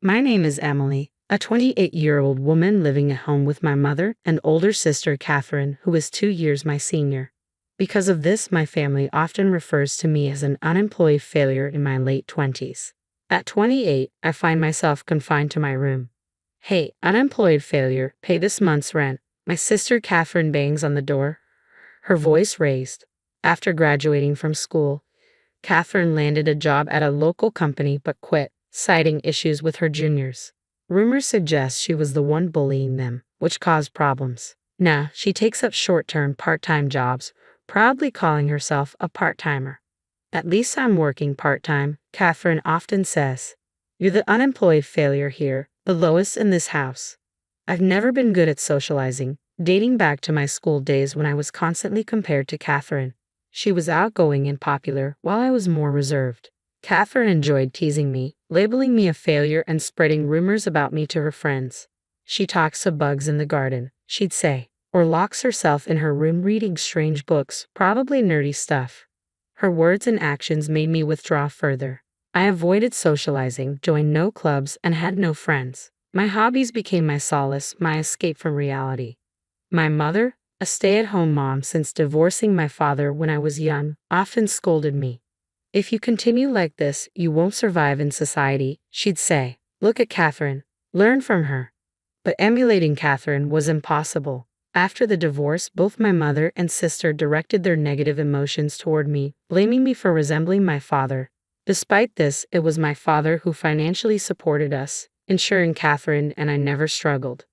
My name is Emily, a 28-year-old woman living at home with my mother and older sister Catherine, who is 2 years my senior. Because of this, my family often refers to me as an unemployed failure in my late 20s. At 28, I find myself confined to my room. Hey, unemployed failure, pay this month's rent. My sister Catherine bangs on the door, her voice raised. After graduating from school, Catherine landed a job at a local company but quit, citing issues with her juniors. Rumors suggest she was the one bullying them, which caused problems. Now, she takes up short-term part-time jobs, proudly calling herself a part-timer. At least I'm working part-time, Catherine often says. You're the unemployed failure here, the lowest in this house. I've never been good at socializing, dating back to my school days when I was constantly compared to Catherine. She was outgoing and popular, while I was more reserved. Catherine enjoyed teasing me, labeling me a failure and spreading rumors about me to her friends. She talks to bugs in the garden, she'd say, or locks herself in her room reading strange books, probably nerdy stuff. Her words and actions made me withdraw further. I avoided socializing, joined no clubs, and had no friends. My hobbies became my solace, my escape from reality. My mother, a stay-at-home mom since divorcing my father when I was young, often scolded me. If you continue like this, you won't survive in society, she'd say. Look at Catherine. Learn from her. But emulating Catherine was impossible. After the divorce, both my mother and sister directed their negative emotions toward me, blaming me for resembling my father. Despite this, it was my father who financially supported us, ensuring Catherine and I never struggled.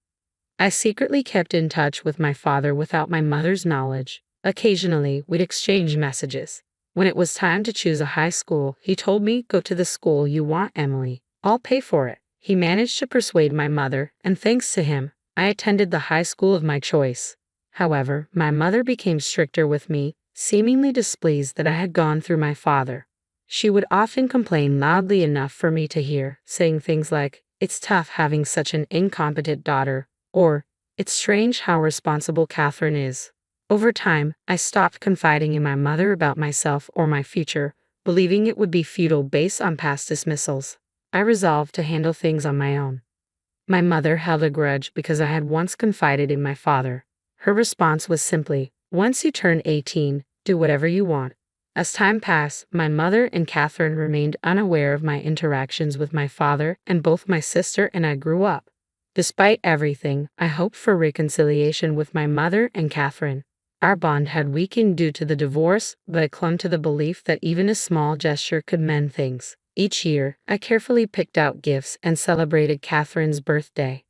I secretly kept in touch with my father without my mother's knowledge. Occasionally, we'd exchange messages. When it was time to choose a high school, he told me, "Go to the school you want, Emily. I'll pay for it." He managed to persuade my mother, and thanks to him, I attended the high school of my choice. However, my mother became stricter with me, seemingly displeased that I had gone through my father. She would often complain loudly enough for me to hear, saying things like, "It's tough having such an incompetent daughter," or, "It's strange how responsible Catherine is." Over time, I stopped confiding in my mother about myself or my future, believing it would be futile based on past dismissals. I resolved to handle things on my own. My mother held a grudge because I had once confided in my father. Her response was simply, "Once you turn 18, do whatever you want." As time passed, my mother and Catherine remained unaware of my interactions with my father, and both my sister and I grew up. Despite everything, I hoped for reconciliation with my mother and Catherine. Our bond had weakened due to the divorce, but I clung to the belief that even a small gesture could mend things. Each year, I carefully picked out gifts and celebrated Catherine's birthday.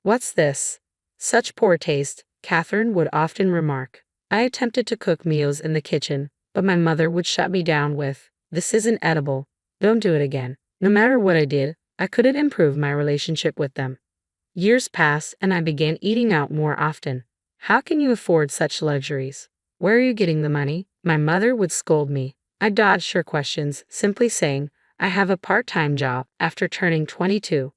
"What's this? Such poor taste," Catherine would often remark. I attempted to cook meals in the kitchen, but my mother would shut me down with, "This isn't edible. Don't do it again." No matter what I did, I couldn't improve my relationship with them. Years passed and I began eating out more often. "How can you afford such luxuries? Where are you getting the money?" My mother would scold me. I dodged her questions, simply saying, "I have a part-time job." After turning 22,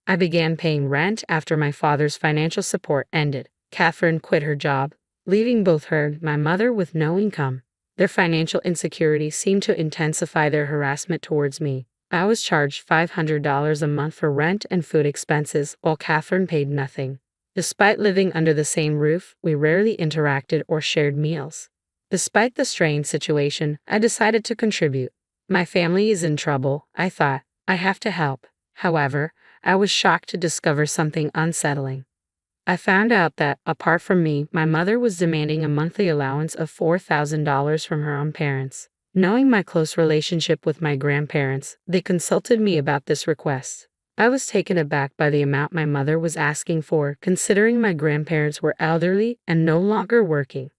I began paying rent after my father's financial support ended. Catherine quit her job, leaving both her and my mother with no income. Their financial insecurity seemed to intensify their harassment towards me. I was charged $500 a month for rent and food expenses, while Catherine paid nothing. Despite living under the same roof, we rarely interacted or shared meals. Despite the strained situation, I decided to contribute. My family is in trouble, I thought. I have to help. However, I was shocked to discover something unsettling. I found out that, apart from me, my mother was demanding a monthly allowance of $4,000 from her own parents. Knowing my close relationship with my grandparents, they consulted me about this request. I was taken aback by the amount my mother was asking for, considering my grandparents were elderly and no longer working.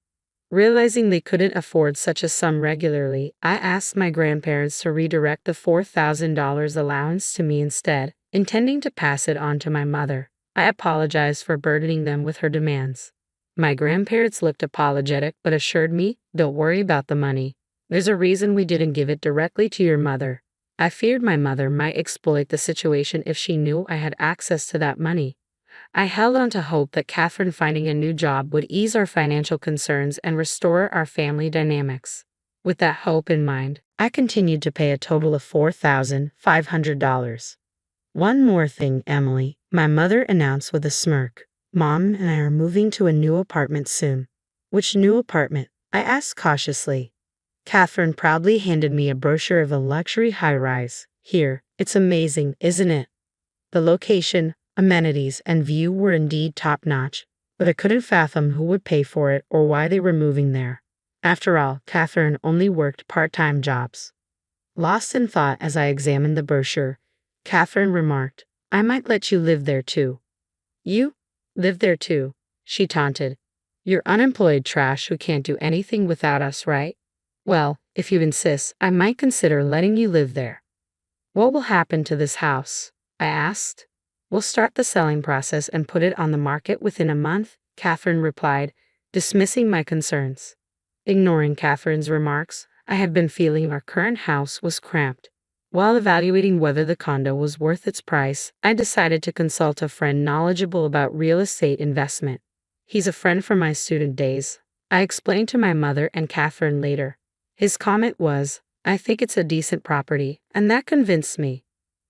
Realizing they couldn't afford such a sum regularly, I asked my grandparents to redirect the $4,000 allowance to me instead, intending to pass it on to my mother. I apologized for burdening them with her demands. My grandparents looked apologetic but assured me, "Don't worry about the money. There's a reason we didn't give it directly to your mother." I feared my mother might exploit the situation if she knew I had access to that money. I held on to hope that Catherine finding a new job would ease our financial concerns and restore our family dynamics. With that hope in mind, I continued to pay a total of $4,500. One more thing, Emily, my mother announced with a smirk. Mom and I are moving to a new apartment soon. Which new apartment? I asked cautiously. Catherine proudly handed me a brochure of a luxury high-rise. Here, it's amazing, isn't it? The location, amenities, and view were indeed top-notch, but I couldn't fathom who would pay for it or why they were moving there. After all, Catherine only worked part-time jobs. Lost in thought as I examined the brochure, Catherine remarked, I might let you live there too. You? Live there too? She taunted. You're unemployed trash who can't do anything without us, right? Well, if you insist, I might consider letting you live there. What will happen to this house? I asked. We'll start the selling process and put it on the market within a month, Catherine replied, dismissing my concerns. Ignoring Catherine's remarks, I had been feeling our current house was cramped. While evaluating whether the condo was worth its price, I decided to consult a friend knowledgeable about real estate investment. He's a friend from my student days. I explained to my mother and Catherine later. His comment was, I think it's a decent property, and that convinced me.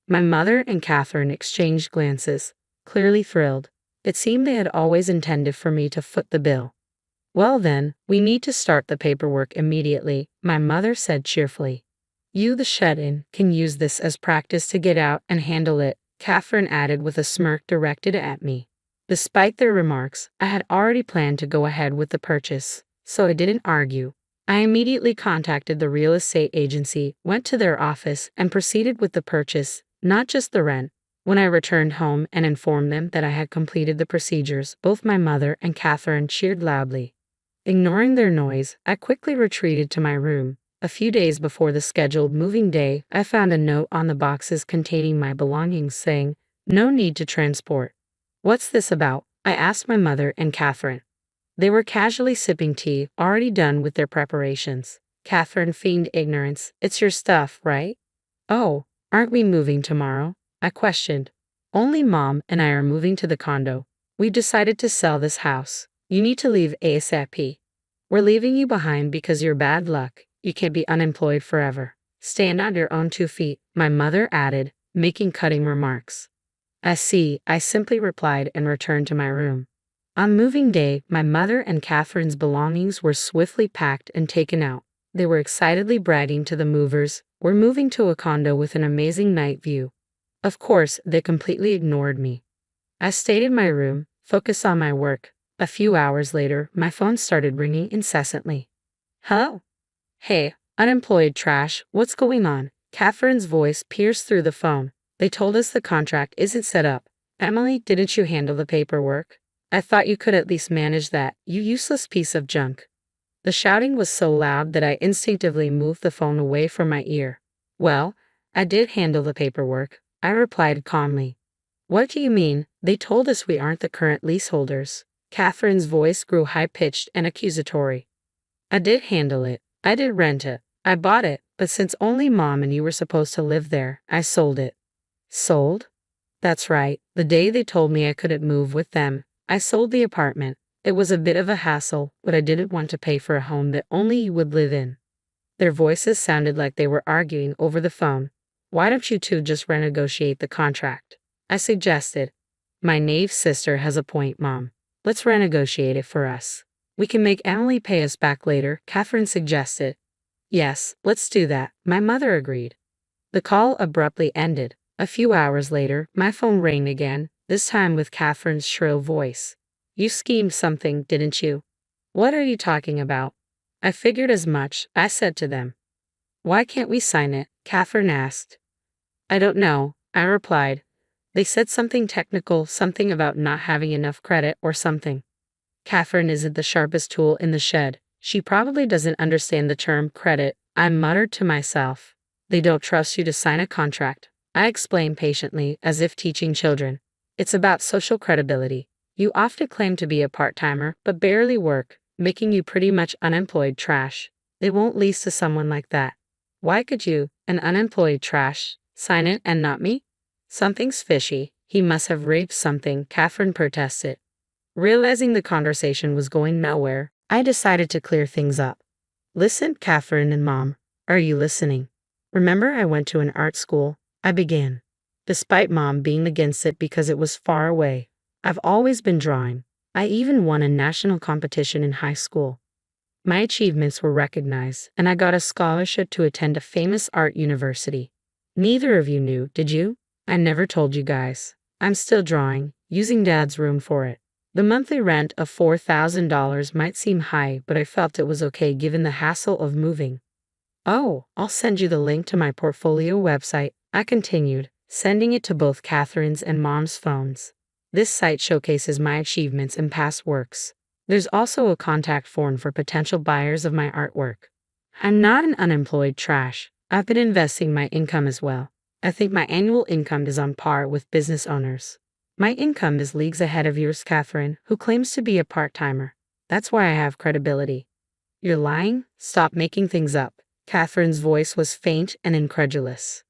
My mother and Catherine exchanged glances, clearly thrilled. It seemed they had always intended for me to foot the bill. Well then, we need to start the paperwork immediately, my mother said cheerfully. You, the shed-in, can use this as practice to get out and handle it, Catherine added with a smirk directed at me. Despite their remarks, I had already planned to go ahead with the purchase, so I didn't argue. I immediately contacted the real estate agency, went to their office, and proceeded with the purchase, not just the rent. When I returned home and informed them that I had completed the procedures, both my mother and Catherine cheered loudly. Ignoring their noise, I quickly retreated to my room. A few days before the scheduled moving day, I found a note on the boxes containing my belongings saying, no need to transport. What's this about? I asked my mother and Catherine. They were casually sipping tea, already done with their preparations. Catherine feigned ignorance. It's your stuff, right? Oh, aren't we moving tomorrow? I questioned. Only Mom and I are moving to the condo. We've decided to sell this house. You need to leave ASAP. We're leaving you behind because you're bad luck. You can't be unemployed forever. Stand on your own 2 feet, my mother added, making cutting remarks. I see, I simply replied and returned to my room. On moving day, my mother and Catherine's belongings were swiftly packed and taken out. They were excitedly bragging to the movers, we're moving to a condo with an amazing night view. Of course, they completely ignored me. I stayed in my room, focused on my work. A few hours later, my phone started ringing incessantly. Hello? Hey, unemployed trash, what's going on? Catherine's voice pierced through the phone. They told us the contract isn't set up. Emily, didn't you handle the paperwork? I thought you could at least manage that, you useless piece of junk. The shouting was so loud that I instinctively moved the phone away from my ear. Well, I did handle the paperwork, I replied calmly. What do you mean? They told us we aren't the current leaseholders. Catherine's voice grew high-pitched and accusatory. I did handle it. I did rent it. I bought it, but since only Mom and you were supposed to live there, I sold it. Sold? That's right. The day they told me I couldn't move with them, I sold the apartment. It was a bit of a hassle, but I didn't want to pay for a home that only you would live in. Their voices sounded like they were arguing over the phone. Why don't you two just renegotiate the contract? I suggested. My naive sister has a point, Mom. Let's renegotiate it for us. We can make Emily pay us back later, Catherine suggested. Yes, let's do that, my mother agreed. The call abruptly ended. A few hours later, my phone rang again, this time with Catherine's shrill voice. You schemed something, didn't you? What are you talking about? I figured as much, I said to them. Why can't we sign it? Catherine asked. I don't know, I replied. They said something technical, something about not having enough credit or something. Catherine isn't the sharpest tool in the shed. She probably doesn't understand the term credit, I muttered to myself. They don't trust you to sign a contract, I explained patiently, as if teaching children. It's about social credibility. You often claim to be a part-timer, but barely work, making you pretty much unemployed trash. They won't lease to someone like that. Why could you, an unemployed trash, sign it and not me? Something's fishy. He must have raped something, Catherine protested. Realizing the conversation was going nowhere, I decided to clear things up. Listen, Catherine and Mom, are you listening? Remember I went to an art school? I began. despite mom being against it because it was far away. I've always been drawing. I even won a national competition in high school. My achievements were recognized, and I got a scholarship to attend a famous art university. Neither of you knew, did you? I never told you guys. I'm still drawing, using Dad's room for it. The monthly rent of $4,000 might seem high, but I felt it was okay given the hassle of moving. Oh, I'll send you the link to my portfolio website, I continued, sending it to both Catherine's and Mom's phones. This site showcases my achievements and past works. There's also a contact form for potential buyers of my artwork. I'm not an unemployed trash. I've been investing my income as well. I think my annual income is on par with business owners. My income is leagues ahead of yours, Catherine, who claims to be a part-timer. That's why I have credibility. You're lying? Stop making things up. Catherine's voice was faint and incredulous.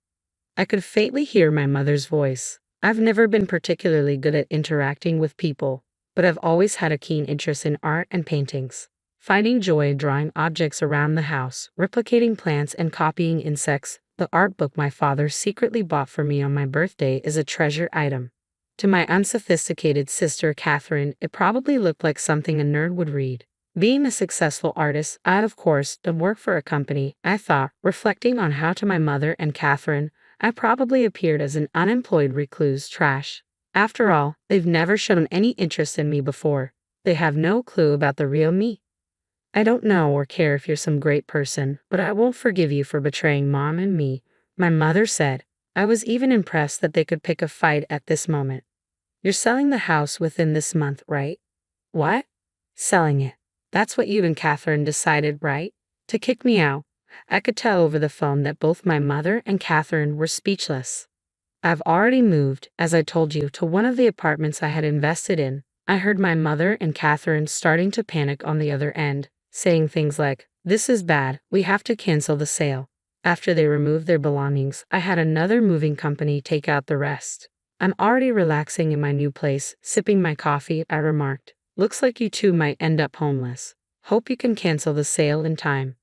I could faintly hear my mother's voice. I've never been particularly good at interacting with people, but I've always had a keen interest in art and paintings. Finding joy drawing objects around the house, replicating plants and copying insects, the art book my father secretly bought for me on my birthday is a treasure item. To my unsophisticated sister Catherine, it probably looked like something a nerd would read. Being a successful artist, I of course don't work for a company, I thought, reflecting on how to my mother and Catherine, I probably appeared as an unemployed recluse trash. After all, they've never shown any interest in me before. They have no clue about the real me. I don't know or care if you're some great person, but I won't forgive you for betraying Mom and me, my mother said. I was even impressed that they could pick a fight at this moment. You're selling the house within this month, right? What? Selling it. That's what you and Catherine decided, right? To kick me out. I could tell over the phone that both my mother and Catherine were speechless. I've already moved, as I told you, to one of the apartments I had invested in. I heard my mother and Catherine starting to panic on the other end, saying things like, "This is bad, we have to cancel the sale." After they removed their belongings, I had another moving company take out the rest. I'm already relaxing in my new place, sipping my coffee, I remarked. Looks like you two might end up homeless. Hope you can cancel the sale in time.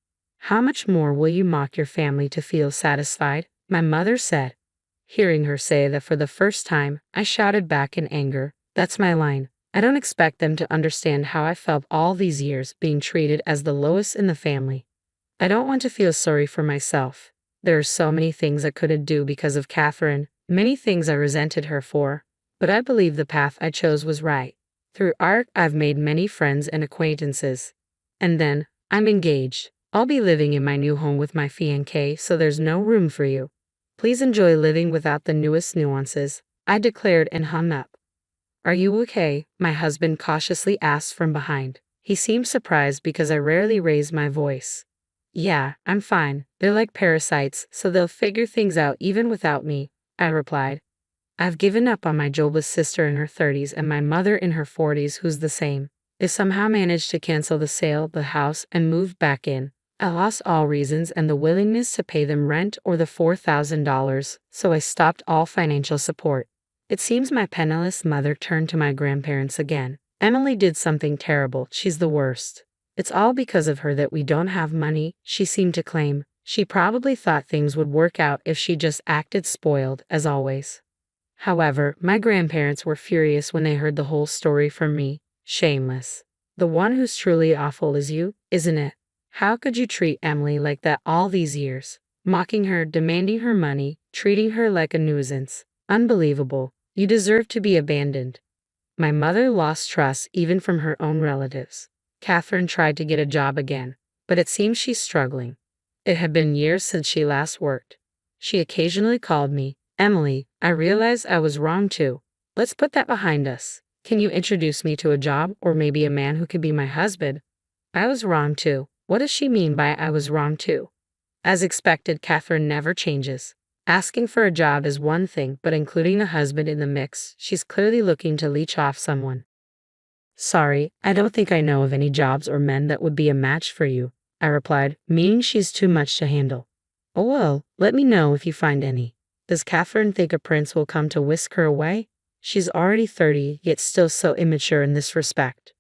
How much more will you mock your family to feel satisfied? My mother said. Hearing her say that for the first time, I shouted back in anger. That's my line. I don't expect them to understand how I felt all these years being treated as the lowest in the family. I don't want to feel sorry for myself. There are so many things I couldn't do because of Catherine, many things I resented her for, but I believe the path I chose was right. Through art, I've made many friends and acquaintances. And then, I'm engaged. I'll be living in my new home with my fiancé, so there's no room for you. Please enjoy living without the newest nuances, I declared and hung up. Are you okay? My husband cautiously asked from behind. He seemed surprised because I rarely raised my voice. Yeah, I'm fine. They're like parasites, so they'll figure things out even without me, I replied. I've given up on my jobless sister in her 30s and my mother in her 40s who's the same. They somehow managed to cancel the sale of the house and moved back in. I lost all reasons and the willingness to pay them rent or the $4,000, so I stopped all financial support. It seems my penniless mother turned to my grandparents again. Emily did something terrible, she's the worst. It's all because of her that we don't have money, she seemed to claim. She probably thought things would work out if she just acted spoiled, as always. However, my grandparents were furious when they heard the whole story from me. Shameless. The one who's truly awful is you, isn't it? How could you treat Emily like that all these years? Mocking her, demanding her money, treating her like a nuisance. Unbelievable. You deserve to be abandoned. My mother lost trust even from her own relatives. Catherine tried to get a job again, but it seems she's struggling. It had been years since she last worked. She occasionally called me, Emily, I realized I was wrong too. Let's put that behind us. Can you introduce me to a job or maybe a man who could be my husband? I was wrong too. What does she mean by I was wrong too? As expected, Catherine never changes. Asking for a job is one thing, but including a husband in the mix, she's clearly looking to leech off someone. Sorry, I don't think I know of any jobs or men that would be a match for you, I replied, meaning she's too much to handle. Oh well, let me know if you find any. Does Catherine think a prince will come to whisk her away? She's already 30, yet still so immature in this respect.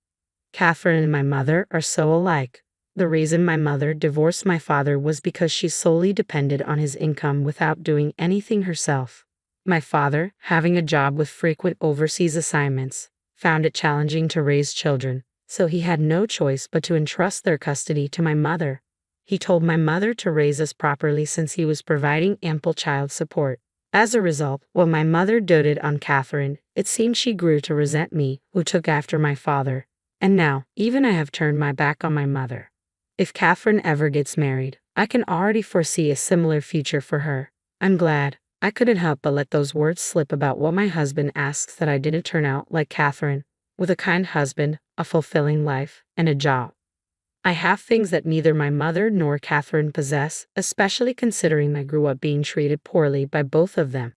Catherine and my mother are so alike. The reason my mother divorced my father was because she solely depended on his income without doing anything herself. My father, having a job with frequent overseas assignments, found it challenging to raise children, so he had no choice but to entrust their custody to my mother. He told my mother to raise us properly since he was providing ample child support. As a result, while my mother doted on Catherine, it seemed she grew to resent me, who took after my father. And now, even I have turned my back on my mother. If Catherine ever gets married, I can already foresee a similar future for her. I'm glad. I couldn't help but let those words slip about what my husband asks that I didn't turn out like Catherine, with a kind husband, a fulfilling life, and a job. I have things that neither my mother nor Catherine possess, especially considering I grew up being treated poorly by both of them.